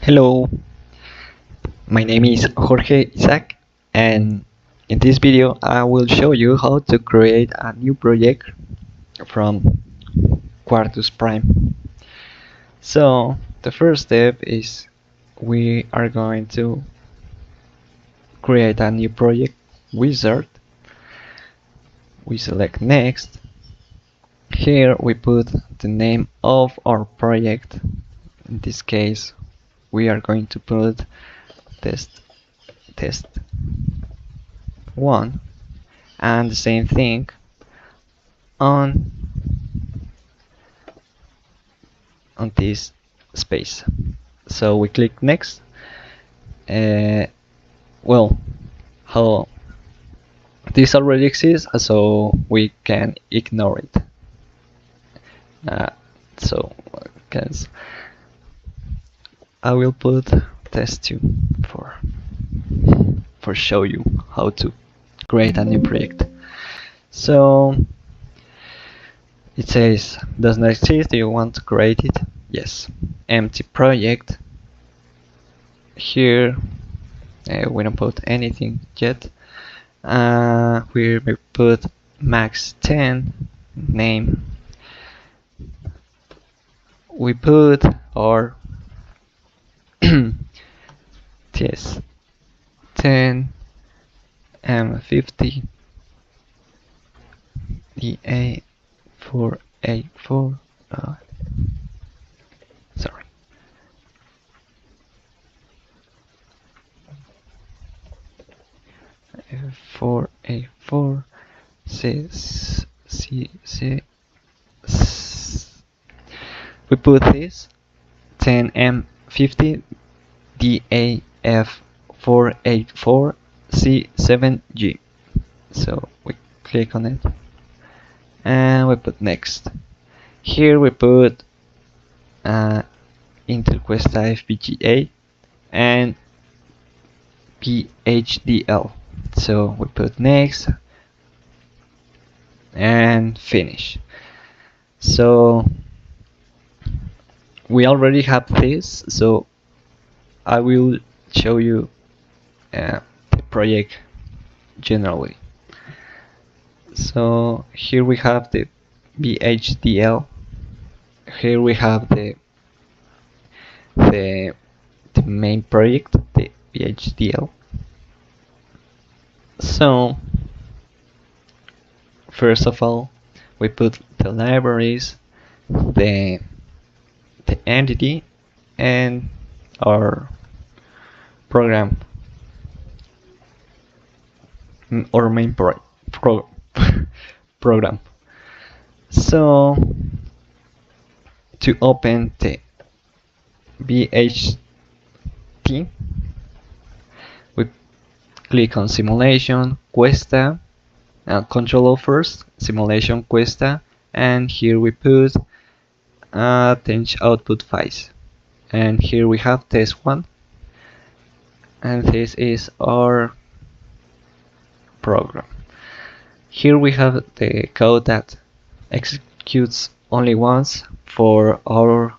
Hello, my name is Jorge Isaac, and in this video I will show you how to create a new project from Quartus Prime. So the first step is we are going to create a new project wizard. We select next. Here we put the name of our project. In this case we are going to put test 1, and the same thing on this space. So we click next. Well, how this already exists, so we can ignore it. So guys, I will put test2 for show you how to create a new project. So it says does not exist. Do you want to create it? Yes. Empty project. Here we don't put anything yet. We put max 10 name. We put our TS 10 M50 DA 484 sorry. F4A4 C. We put this 10M50 DAF484 C7G. So we click on it and we put next. Here we put Intel Questa FPGA and PHDL. So we put next and finish. So we already have this, so I will show you the project generally. So here we have the VHDL. Here we have the main project, the VHDL. So first of all, we put the libraries, the entity, and our program, or main program. So to open the VHT, we click on simulation, Questa, control first, simulation, Questa, and here we put change output files, and here we have test 1, and this is our program. Here we have the code that executes only once for all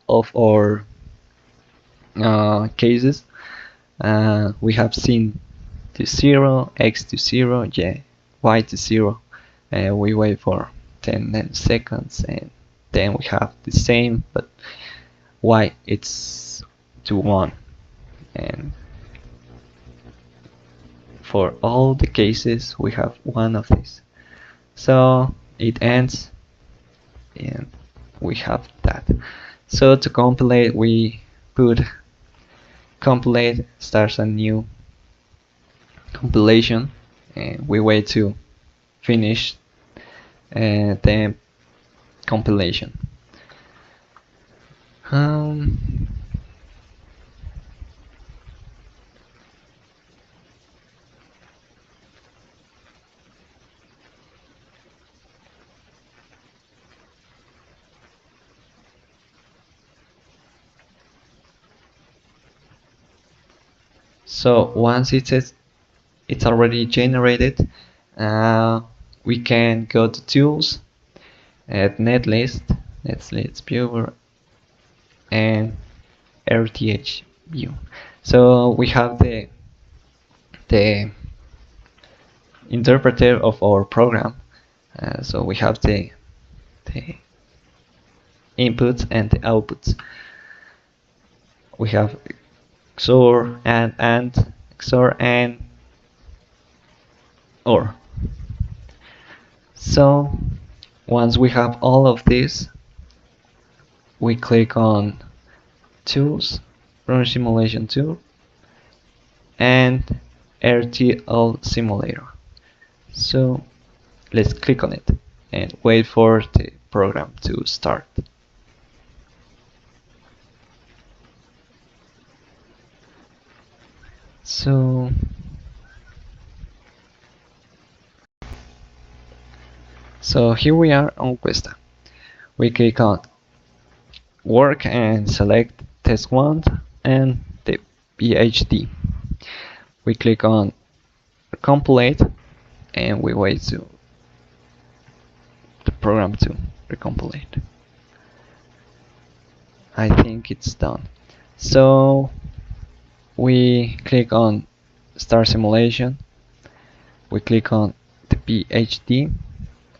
of our cases. We have seen to 0, x to 0, y to 0. We wait for 10 seconds, and then we have the same, but y it's to 1. And for all the cases we have one of these. So it ends, and we have that. So to compilate, we put compilate, starts a new compilation, and we wait to finish the compilation. So once it's already generated, we can go to tools, at netlist viewer, and RTH view. So we have the interpreter of our program. So we have the inputs and the outputs. We have XOR and XOR and OR. So once we have all of this, we click on Tools, Run Simulation Tool, and RTL Simulator. So let's click on it and wait for the program to start. So here we are on Questa. We click on Work and select Test 1 and the PhD. We click on Recompilate and we wait to the program to recompilate. I think it's done. So we click on Start Simulation. We click on the PhD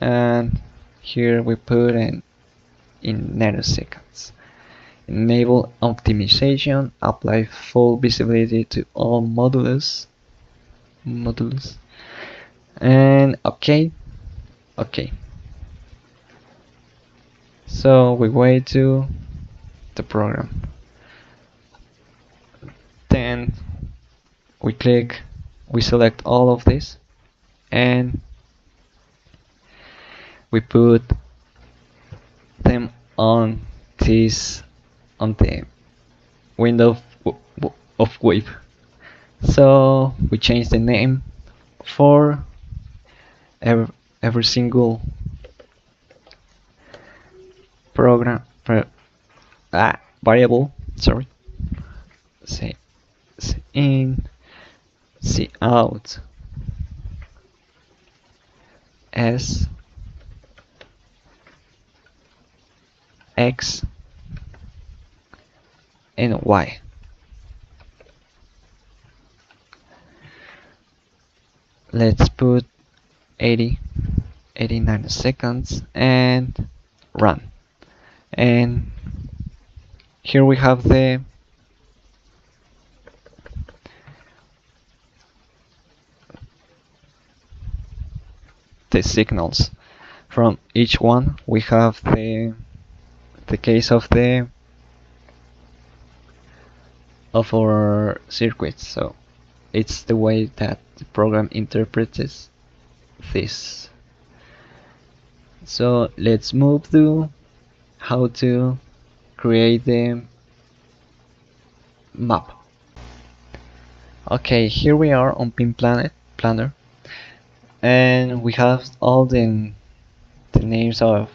and here we put in nanoseconds. Enable optimization, apply full visibility to all modulus, and okay. So we wait to the program. Then we select all of this and we put them on the window of wave. So we change the name for every single program variable. Sorry. Say in, C out, S, X, and Y. Let's put 89 seconds and run. And here we have the signals from each one. We have the case of our circuits. So it's the way that the program interprets this. So let's move to how to create the map. Okay, here we are on Pin Planner, and we have all the names of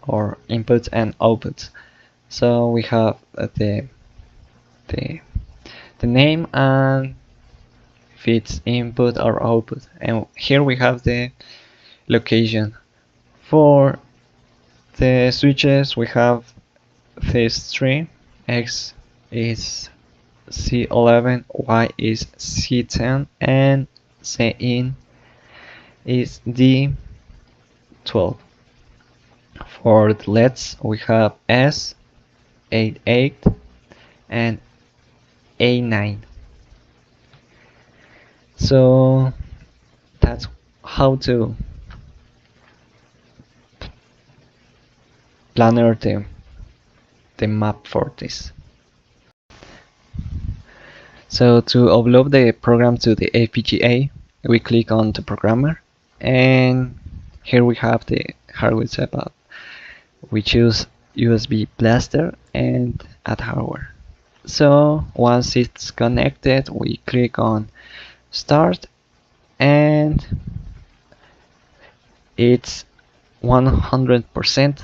our inputs and outputs. So we have the name and if it's input or output, and here we have the location. For the switches we have these three. X is C11, Y is C10, and C in is D12. For the LEDs we have S88 and A9. So that's how to planner the map for this. So to upload the program to the FPGA, we click on the programmer, and here we have the hardware setup. We choose USB blaster and add hardware. So once it's connected, we click on start, and it's 100%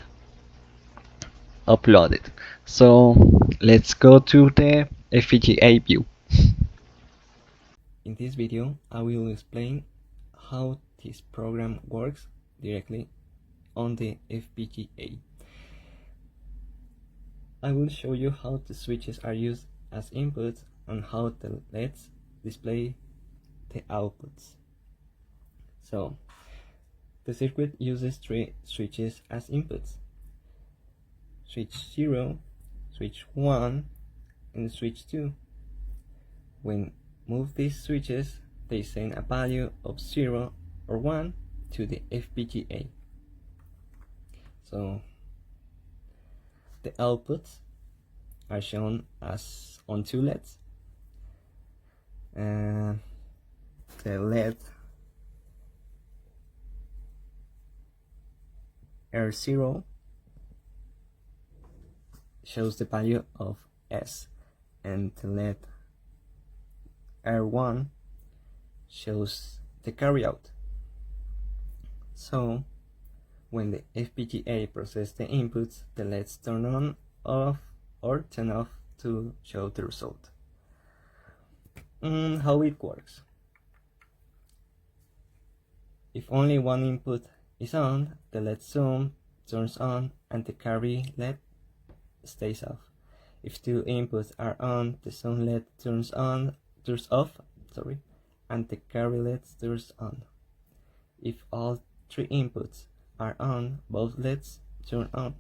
uploaded. So let's go to the FPGA view. In this video, I will explain how this program works directly on the FPGA. I will show you how the switches are used as inputs and how the LEDs display the outputs. So, the circuit uses 3 switches as inputs: switch 0, switch 1, and switch 2. When move these switches, they send a value of 0 or 1 to the FPGA. So the outputs are shown as on 2 LEDs. The LED R0 shows the value of S, and the LED R1 shows the carryout. So when the FPGA processes the inputs, the LEDs turn on, off, or turn off to show the result. How it works: if only one input is on, the LED zoom turns on and the carry LED stays off. If 2 inputs are on, the zoom LED turns off, and the carry LED turns on. If all 3 inputs are on, both LEDs turn on.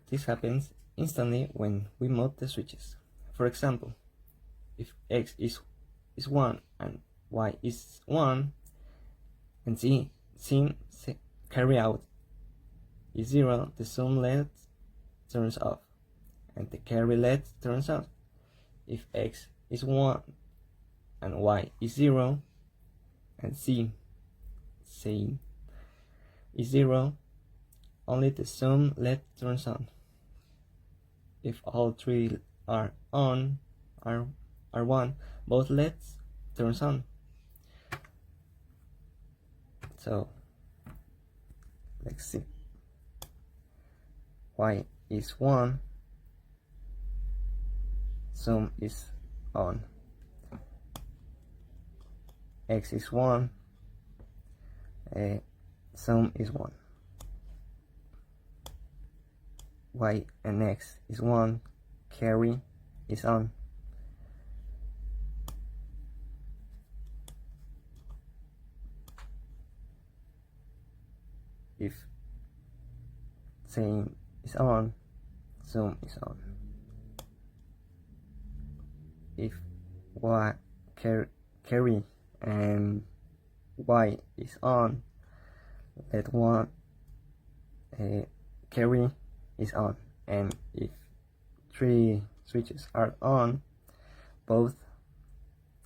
This happens instantly when we mode the switches. For example, if X is 1 and Y is 1, and Z carry out is 0, the zoom LED turns off and the carry LED turns on. If X is 1 and Y is 0 and Z is 0, only the zoom LED turns on. If all 3 are on, are 1, both LEDs turns on. So let's see. Y is 1, zoom is on. X is 1, zoom is 1. Y and X is 1, carry is on. If Z is on, zoom is on. If Y carry and Y is on, LED 1 carry is on, and if 3 switches are on, both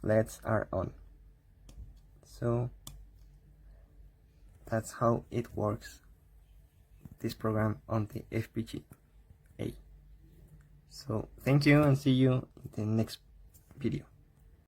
LEDs are on. So that's how it works, this program on the FPGA. So thank you and see you in the next video.